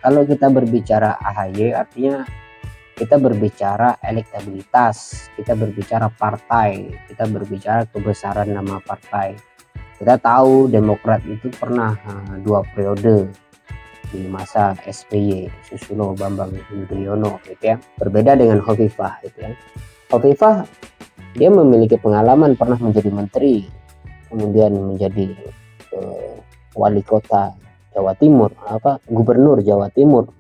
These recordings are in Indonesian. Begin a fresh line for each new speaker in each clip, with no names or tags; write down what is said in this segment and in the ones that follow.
Kalau kita berbicara AHY artinya kita berbicara elektabilitas, kita berbicara partai, kita berbicara kebesaran nama partai. Kita tahu Demokrat itu pernah 2 periode di masa SBY, Susilo Bambang Yudhoyono gitu ya. Berbeda dengan Hovifah gitu ya. Hovifah dia memiliki pengalaman pernah menjadi menteri, kemudian menjadi wali kota Jawa Timur, gubernur Jawa Timur.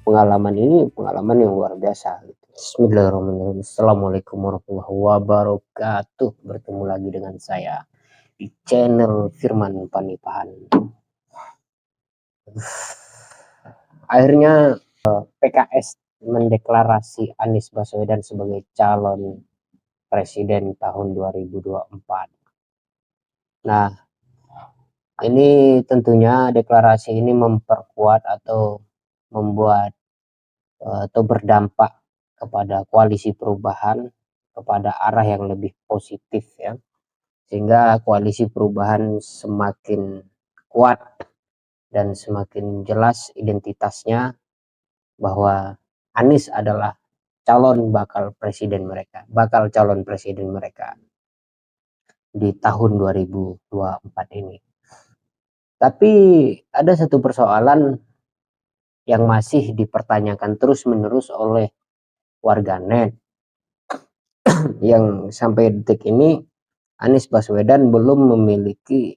Pengalaman ini pengalaman yang luar biasa. Bismillahirrahmanirrahim. Assalamualaikum warahmatullahi wabarakatuh. Bertemu lagi dengan saya di channel Firman Panipahan. Akhirnya PKS mendeklarasi Anies Baswedan sebagai calon presiden tahun 2024. Nah, ini tentunya deklarasi ini memperkuat atau membuat atau berdampak kepada koalisi perubahan, kepada arah yang lebih positif ya, sehingga koalisi perubahan semakin kuat dan semakin jelas identitasnya bahwa Anies adalah bakal calon presiden mereka di tahun 2024 ini. Tapi ada satu persoalan yang masih dipertanyakan terus-menerus oleh warganet yang sampai detik ini Anies Baswedan belum memiliki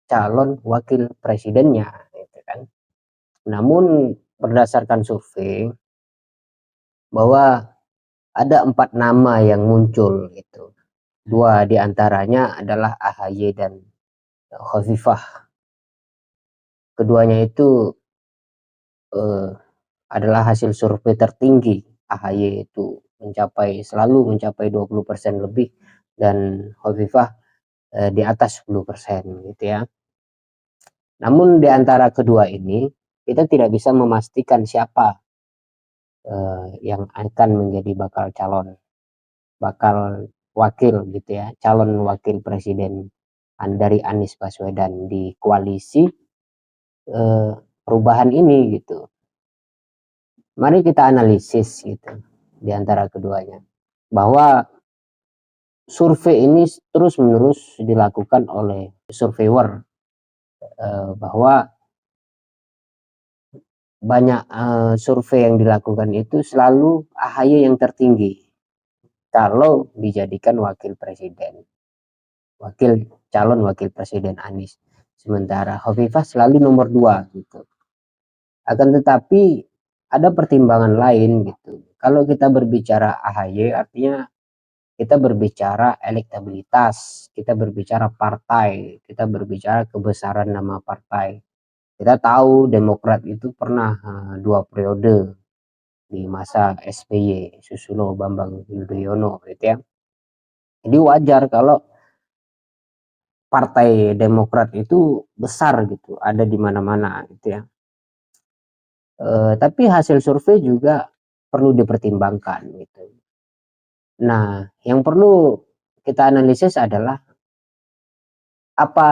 calon wakil presidennya gitu kan. Namun berdasarkan survei bahwa ada 4 nama yang muncul gitu. 2 diantaranya adalah AHY dan Hovifah. Keduanya itu adalah hasil survei tertinggi. AHY itu selalu mencapai 20% lebih dan Hovifah di atas 10% gitu ya. Namun di antara kedua ini kita tidak bisa memastikan siapa yang akan menjadi bakal wakil gitu ya, calon wakil presiden dari Anies Baswedan di koalisi perubahan ini gitu. Mari kita analisis gitu di antara keduanya, bahwa survei ini terus-menerus dilakukan oleh surveiwer bahwa banyak survei yang dilakukan itu selalu AHY yang tertinggi kalau dijadikan calon wakil presiden Anies, sementara Hovifah selalu nomor 2 gitu. Akan tetapi ada pertimbangan lain gitu. Kalau kita berbicara AHY artinya kita berbicara elektabilitas, kita berbicara partai, kita berbicara kebesaran nama partai. Kita tahu Demokrat itu pernah 2 periode di masa SBY, Susilo Bambang Yudhoyono gitu ya. Jadi wajar kalau Partai Demokrat itu besar gitu, ada di mana-mana gitu ya. Tapi hasil survei juga perlu dipertimbangkan gitu. Nah, yang perlu kita analisis adalah apa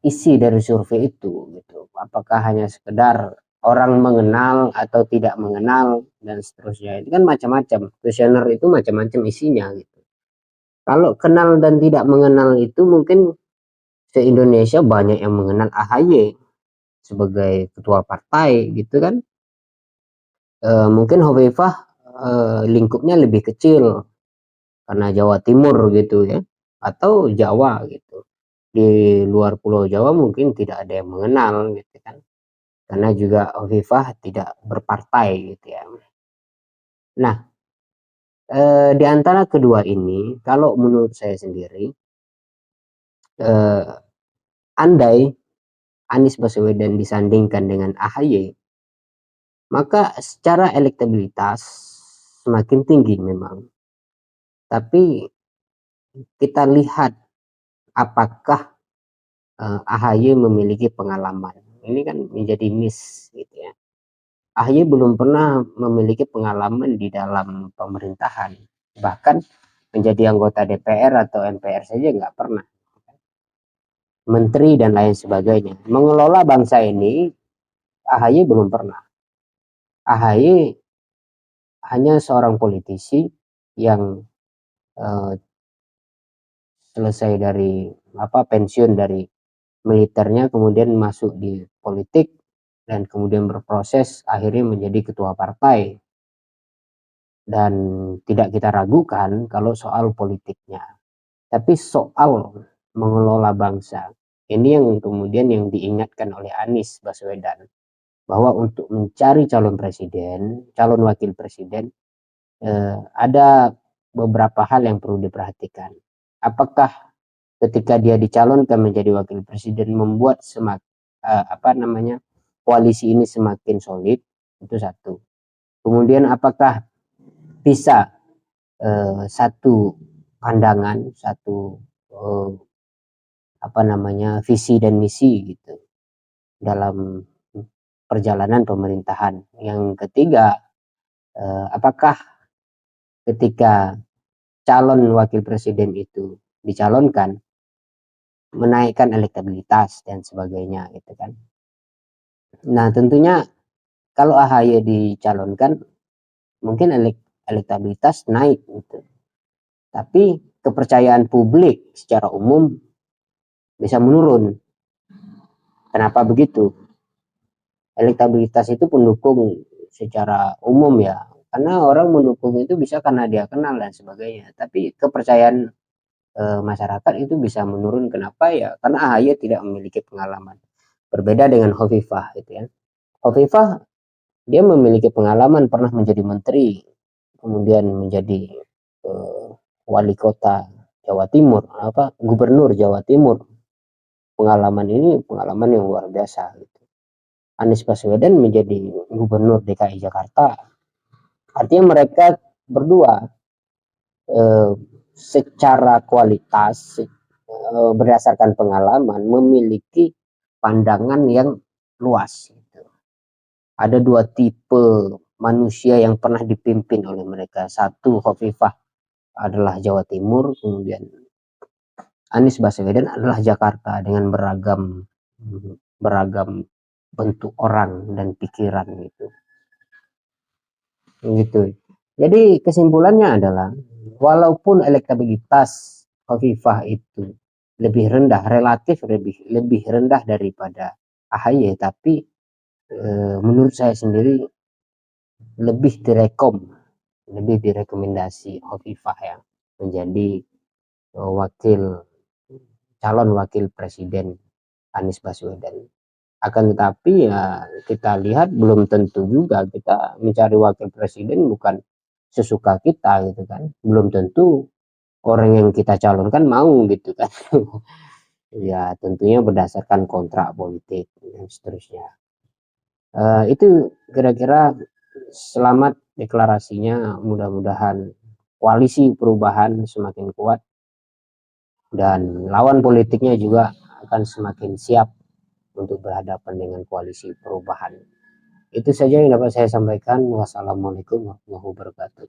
isi dari survei itu gitu. Apakah hanya sekedar orang mengenal atau tidak mengenal dan seterusnya. Itu kan macam-macam. Kuesioner itu macam-macam isinya gitu. Kalau kenal dan tidak mengenal itu mungkin se-Indonesia banyak yang mengenal AHY sebagai ketua partai gitu kan. Mungkin Hovifah lingkupnya lebih kecil karena Jawa Timur gitu ya, atau Jawa gitu. Di luar Pulau Jawa mungkin tidak ada yang mengenal gitu kan, karena juga Hovifah tidak berpartai gitu ya. Nah, di antara kedua ini kalau menurut saya sendiri, andai Anies Baswedan disandingkan dengan AHY, maka secara elektabilitas semakin tinggi memang. Tapi kita lihat apakah AHY memiliki pengalaman. Ini kan menjadi miss gitu ya. AHY belum pernah memiliki pengalaman di dalam pemerintahan. Bahkan menjadi anggota DPR atau MPR saja nggak pernah. Menteri dan lain sebagainya. Mengelola bangsa ini AHY belum pernah. AHY hanya seorang politisi yang selesai dari pensiun dari militernya, kemudian masuk di politik dan kemudian berproses akhirnya menjadi ketua partai, dan tidak kita ragukan kalau soal politiknya, tapi soal mengelola bangsa ini yang kemudian yang diingatkan oleh Anies Baswedan, bahwa untuk mencari calon presiden, calon wakil presiden, ada beberapa hal yang perlu diperhatikan. Apakah ketika dia dicalonkan menjadi wakil presiden membuat koalisi ini semakin solid, itu satu. Kemudian apakah bisa satu pandangan, satu visi dan misi gitu dalam perjalanan pemerintahan. Yang ketiga, apakah ketika calon wakil presiden itu dicalonkan menaikkan elektabilitas dan sebagainya gitu kan. Nah, tentunya kalau AHY dicalonkan mungkin elektabilitas naik gitu. Tapi kepercayaan publik secara umum bisa menurun. Kenapa begitu? Elektabilitas itu pendukung secara umum ya. Karena orang mendukung itu bisa karena dia kenal dan sebagainya. Tapi kepercayaan masyarakat itu bisa menurun. Kenapa ya? Karena AHY tidak memiliki pengalaman. Berbeda dengan Hovifah gitu ya. Hovifah dia memiliki pengalaman, pernah menjadi menteri, kemudian menjadi wali kota Jawa Timur, gubernur Jawa Timur. Pengalaman ini pengalaman yang luar biasa gitu. Anies Baswedan menjadi gubernur DKI Jakarta. Artinya mereka berdua secara kualitas berdasarkan pengalaman memiliki pandangan yang luas gitu. Ada dua tipe manusia yang pernah dipimpin oleh mereka. Satu, Hovifah adalah Jawa Timur, kemudian Anies Baswedan adalah Jakarta dengan beragam bentuk orang dan pikiran gitu. Jadi kesimpulannya adalah walaupun elektabilitas Hovifah itu lebih rendah, relatif lebih rendah daripada AHY, tapi menurut saya sendiri lebih direkomendasi Hovifah ya menjadi calon wakil presiden Anies Baswedan. Akan tetapi ya kita lihat belum tentu juga kita mencari wakil presiden bukan sesuka kita gitu kan. Belum tentu orang yang kita calonkan mau gitu kan. Ya tentunya berdasarkan kontrak politik dan seterusnya. Itu kira-kira. Selamat deklarasinya, mudah-mudahan koalisi perubahan semakin kuat dan lawan politiknya juga akan semakin siap untuk berhadapan dengan koalisi perubahan. Itu saja yang dapat saya sampaikan. Wassalamualaikum warahmatullahi wabarakatuh.